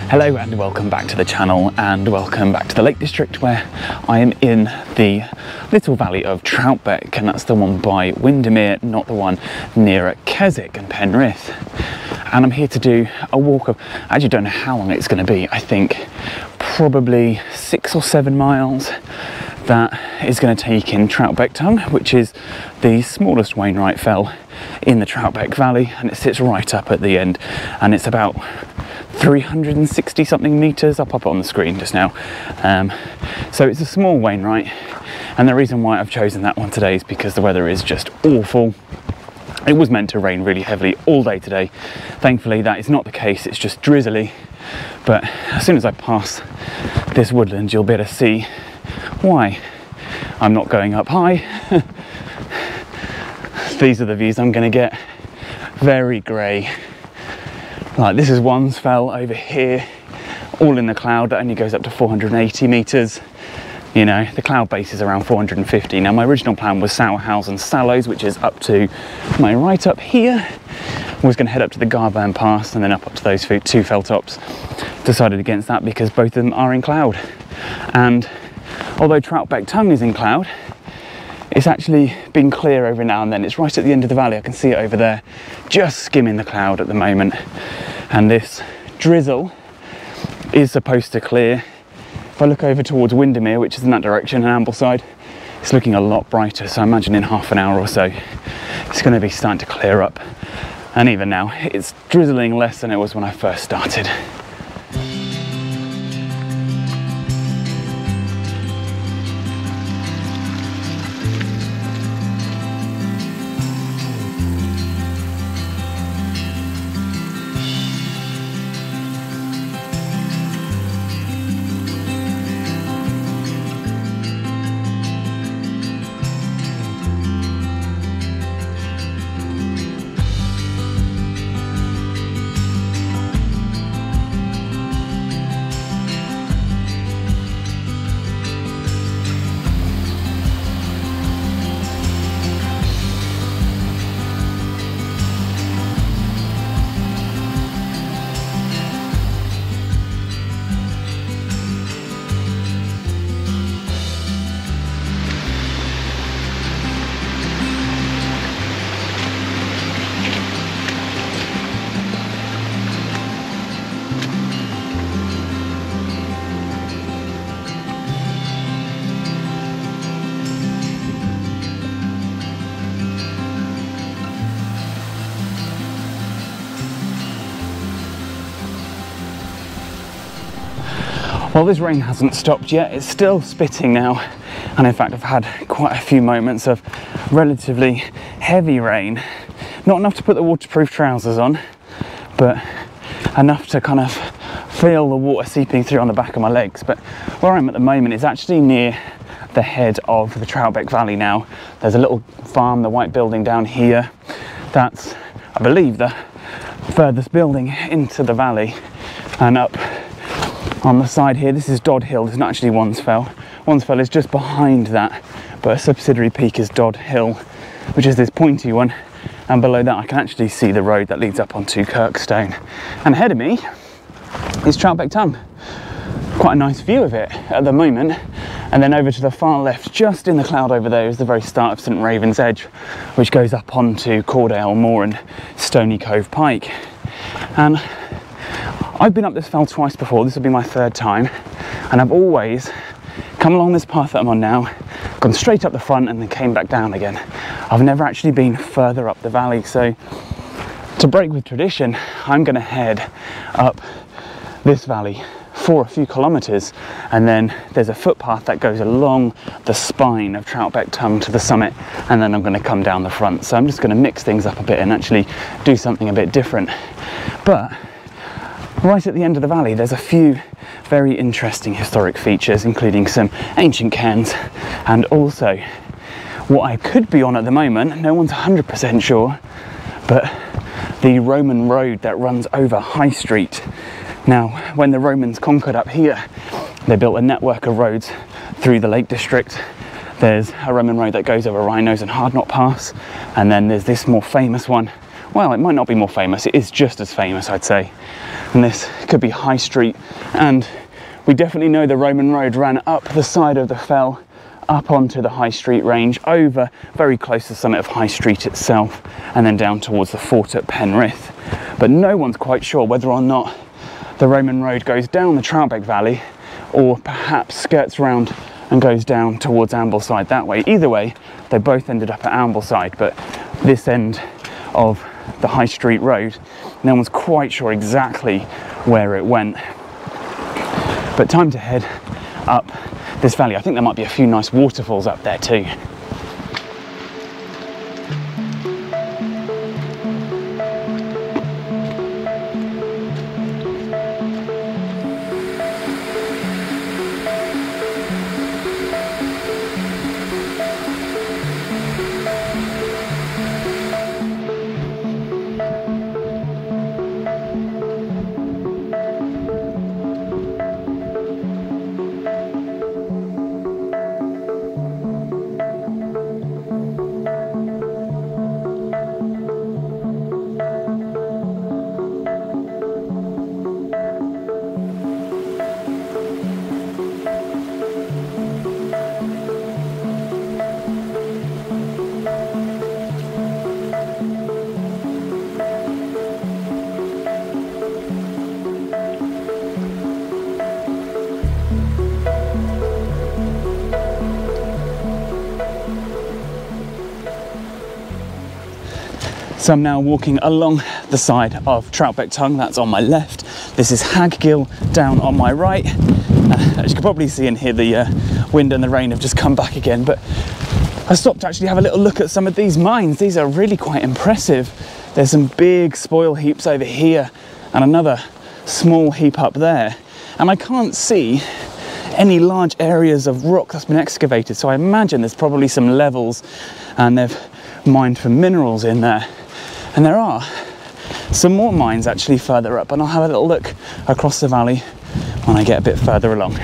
Hello and welcome back to the channel, and welcome back to the Lake District, where I am in the little valley of Troutbeck, and that's the one by Windermere, not the one near Keswick and Penrith. And I'm here to do a walk of, I actually don't know how long it's going to be, I think probably 6 or 7 miles. That is going to take in Troutbeck Tongue, which is the smallest Wainwright Fell in the Troutbeck Valley, and it sits right up at the end, and it's about 360 something meters. I'll pop it on the screen just now. So it's a small Wainwright, and the reason why I've chosen that one today is because the weather is just awful. It was meant to rain really heavily all day today. Thankfully that is not the case, it's just drizzly. But as soon as I pass this woodland, you'll be able to see why I'm not going up high. These are the views I'm going to get. Very grey. Like, this is Wainwright Fell over here, all in the cloud. That only goes up to 480 meters. You know, the cloud base is around 450. Now, my original plan was Sourhouse and Sallows, which is up to my right up here. I was going to head up to the Garburn Pass and then up to those two fell tops. Decided against that because both of them are in cloud. And although Troutbeck Tongue is in cloud, it's actually been clear every now and then. It's right at the end of the valley. I can see it over there, just skimming the cloud at the moment. And this drizzle is supposed to clear. If I look over towards Windermere, which is in that direction, and Ambleside, it's looking a lot brighter. So I imagine in half an hour or so, it's going to be starting to clear up. And even now, it's drizzling less than it was when I first started. Well, this rain hasn't stopped yet. It's still spitting now, and in fact I've had quite a few moments of relatively heavy rain. Not enough to put the waterproof trousers on, but enough to kind of feel the water seeping through on the back of my legs. But where I'm at the moment is actually near the head of the Troutbeck Valley now. There's a little farm, the white building down here. That's, I believe, the furthest building into the valley. And up on the side here, this is Dodd Hill. It's not actually Wainwright Fell. Wainwright Fell is just behind that, but a subsidiary peak is Dodd Hill, which is this pointy one. And below that I can actually see the road that leads up onto Kirkstone. And ahead of me is Troutbeck Tongue. Quite a nice view of it at the moment. And then over to the far left, just in the cloud over there, is the very start of St Raven's Edge, which goes up onto Cordale Moor and Stony Cove Pike. And I've been up this fell twice before. This will be my third time, and I've always come along this path that I'm on now, gone straight up the front and then came back down again. I've never actually been further up the valley, so to break with tradition, I'm going to head up this valley for a few kilometers, and then there's a footpath that goes along the spine of Troutbeck Tongue to the summit, and then I'm going to come down the front. So I'm just going to mix things up a bit and actually do something a bit different. But right at the end of the valley, there's a few very interesting historic features, including some ancient cairns, and also what I could be on at the moment, no one's 100% sure, but the Roman road that runs over High Street. Now, when the Romans conquered up here, they built a network of roads through the Lake District. There's a Roman road that goes over Rhinos and Hardknot Pass, and then there's this more famous one well, it might not be more famous, it is just as famous, I'd say. And this could be High Street, and we definitely know the Roman road ran up the side of the fell, up onto the High Street range, over very close to the summit of High Street itself, and then down towards the fort at Penrith. But no one's quite sure whether or not the Roman road goes down the Troutbeck Valley, or perhaps skirts around and goes down towards Ambleside that way. Either way, they both ended up at Ambleside, but this end of the High Street road, no one's quite sure exactly where it went. But time to head up this valley. I think there might be a few nice waterfalls up there too. So I'm now walking along the side of Troutbeck Tongue, that's on my left. This is Hagg Gill down on my right. As you can probably see in here, the wind and the rain have just come back again, but I stopped to actually have a little look at some of these mines. These are really quite impressive. There's some big spoil heaps over here and another small heap up there. And I can't see any large areas of rock that's been excavated, so I imagine there's probably some levels and they've mined for minerals in there. And there are some more mines actually further up, and I'll have a little look across the valley when I get a bit further along.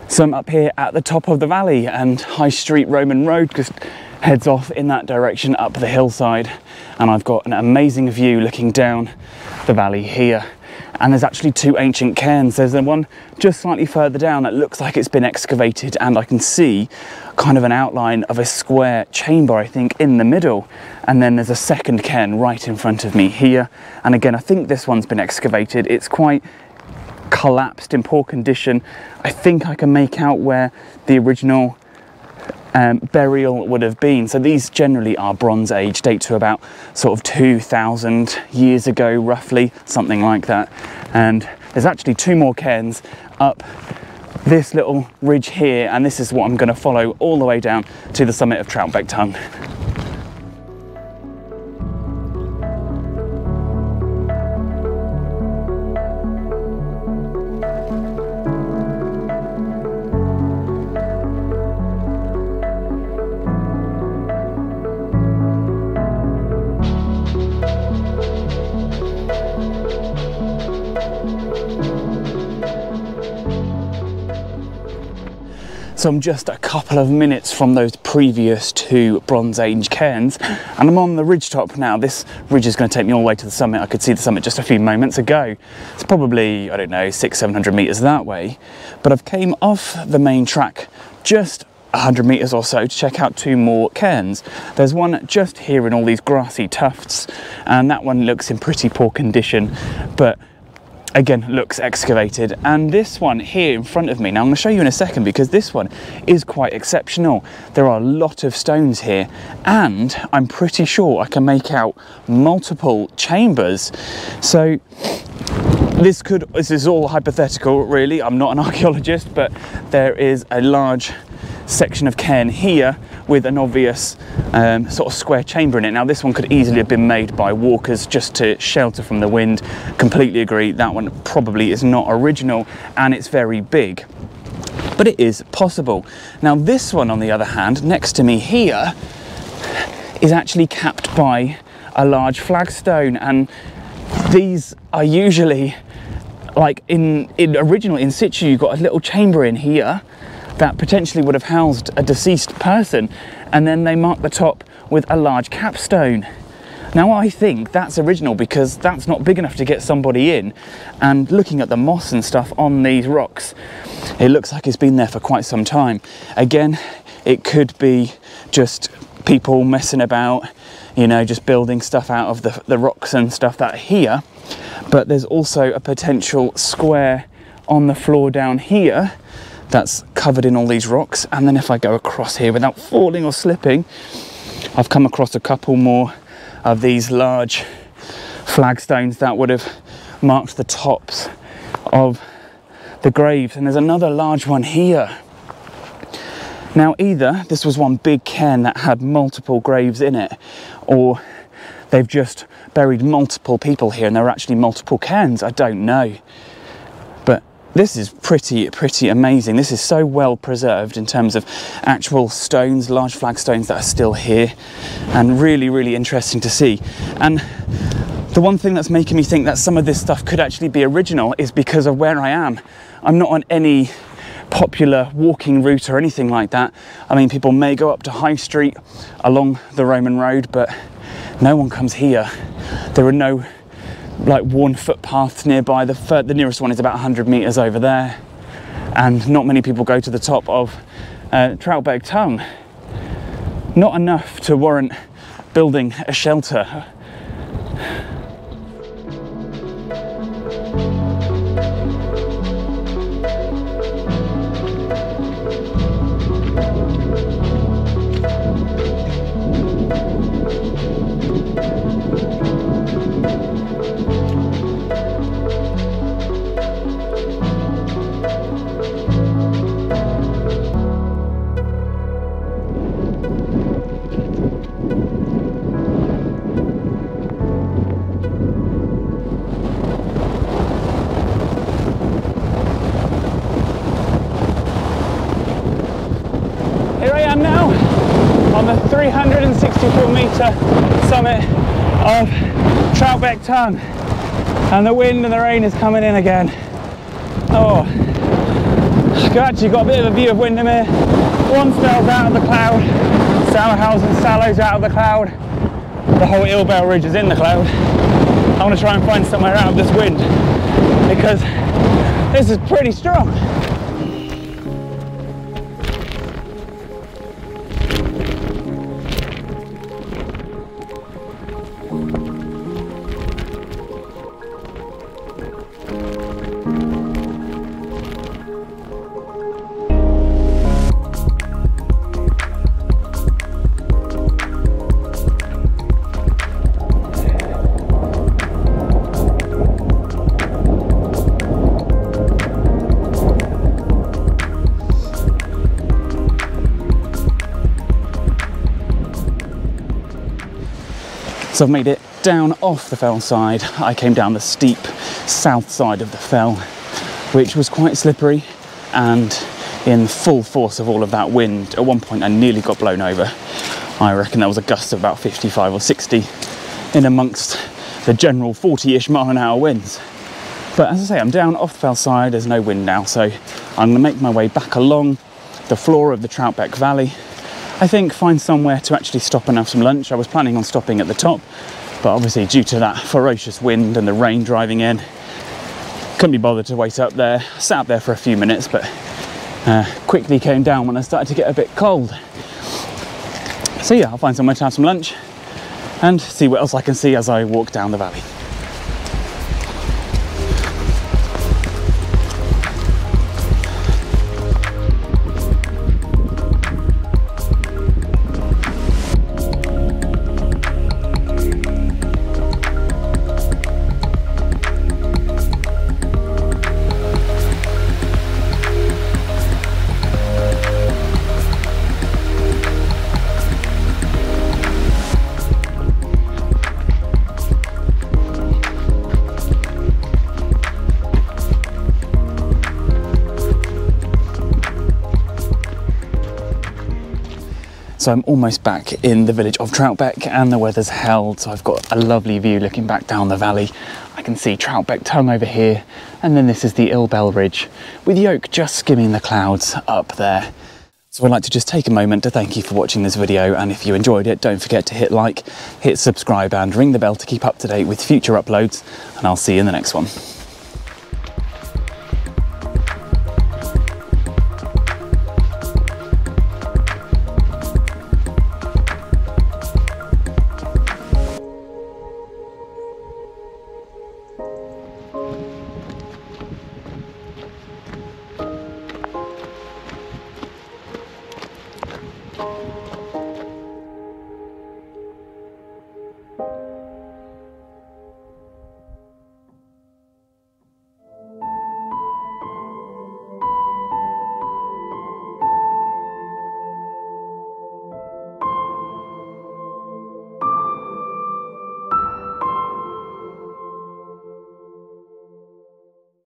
So I'm up here at the top of the valley, and High Street Roman Road just heads off in that direction up the hillside, and I've got an amazing view looking down the valley here. And there's actually two ancient cairns. There's the one just slightly further down that looks like it's been excavated, and I can see kind of an outline of a square chamber, I think, in the middle. And then there's a second cairn right in front of me here, and again I think this one's been excavated. It's quite collapsed, in poor condition. I think I can make out where the original burial would have been. So these generally are Bronze Age, date to about sort of 2,000 years ago roughly, something like that. And there's actually two more cairns up this little ridge here, and this is what I'm going to follow all the way down to the summit of Troutbeck Tongue. So I'm just a couple of minutes from those previous two Bronze Age cairns, and I'm on the ridgetop now. This ridge is going to take me all the way to the summit. I could see the summit just a few moments ago. It's probably, I don't know, 600-700 meters that way, but I've came off the main track just 100 meters or so to check out two more cairns. There's one just here in all these grassy tufts, and that one looks in pretty poor condition, but again looks excavated. And this one here in front of me, now I'm going to show you in a second, because this one is quite exceptional. There are a lot of stones here, and I'm pretty sure I can make out multiple chambers. So this is all hypothetical really, I'm not an archaeologist, but there is a large section of cairn here with an obvious sort of square chamber in it. Now this one could easily have been made by walkers just to shelter from the wind. Completely agree, that one probably is not original, and it's very big. But it is possible. Now this one, on the other hand, next to me here, is actually capped by a large flagstone, and these are usually, like in original in situ, you've got a little chamber in here that potentially would have housed a deceased person, and then they mark the top with a large capstone. Now I think that's original because that's not big enough to get somebody in, and looking at the moss and stuff on these rocks, it looks like it's been there for quite some time. Again, it could be just people messing about, you know, just building stuff out of the rocks and stuff that are here. But there's also a potential square on the floor down here that's covered in all these rocks. And then if I go across here without falling or slipping, I've come across a couple more of these large flagstones that would have marked the tops of the graves. And there's another large one here. Now either this was one big cairn that had multiple graves in it, or they've just buried multiple people here and there are actually multiple cairns. I don't know. But this is pretty amazing. This is so well preserved in terms of actual stones, large flagstones that are still here, and really interesting to see. And the one thing that's making me think that some of this stuff could actually be original is because of where I am. I'm not on any popular walking route or anything like that. I mean, people may go up to High Street along the Roman road, but no one comes here. There are no like worn footpaths nearby. The nearest one is about 100 meters over there, and not many people go to the top of Troutbeck Tongue. Not enough to warrant building a shelter. Here I am now on the 364-metre summit of Troutbeck Tongue, and the wind and the rain is coming in again. Oh, I've actually got a bit of a view of Windermere. One spell's out of the cloud, Sourhouse and Sallow's out of the cloud, the whole Ilbell Ridge is in the cloud. I want to try and find somewhere out of this wind because this is pretty strong. So I've made it down off the fell side. I came down the steep south side of the fell, which was quite slippery, and in full force of all of that wind, at one point I nearly got blown over. I reckon there was a gust of about 55 or 60 in amongst the general 40-ish mile-an-hour winds. But as I say, I'm down off the fell side, there's no wind now, so I'm going to make my way back along the floor of the Troutbeck Valley. I think find somewhere to actually stop and have some lunch. I was planning on stopping at the top, but obviously due to that ferocious wind and the rain driving in, couldn't be bothered to wait up there. I sat up there for a few minutes, but quickly came down when I started to get a bit cold. So yeah, I'll find somewhere to have some lunch and see what else I can see as I walk down the valley. So I'm almost back in the village of Troutbeck and the weather's held, so I've got a lovely view looking back down the valley. I can see Troutbeck Tongue over here, and then this is the Bell Ridge with Yoke just skimming the clouds up there. So I'd like to just take a moment to thank you for watching this video, and if you enjoyed it, don't forget to hit like, hit subscribe and ring the bell to keep up to date with future uploads, and I'll see you in the next one.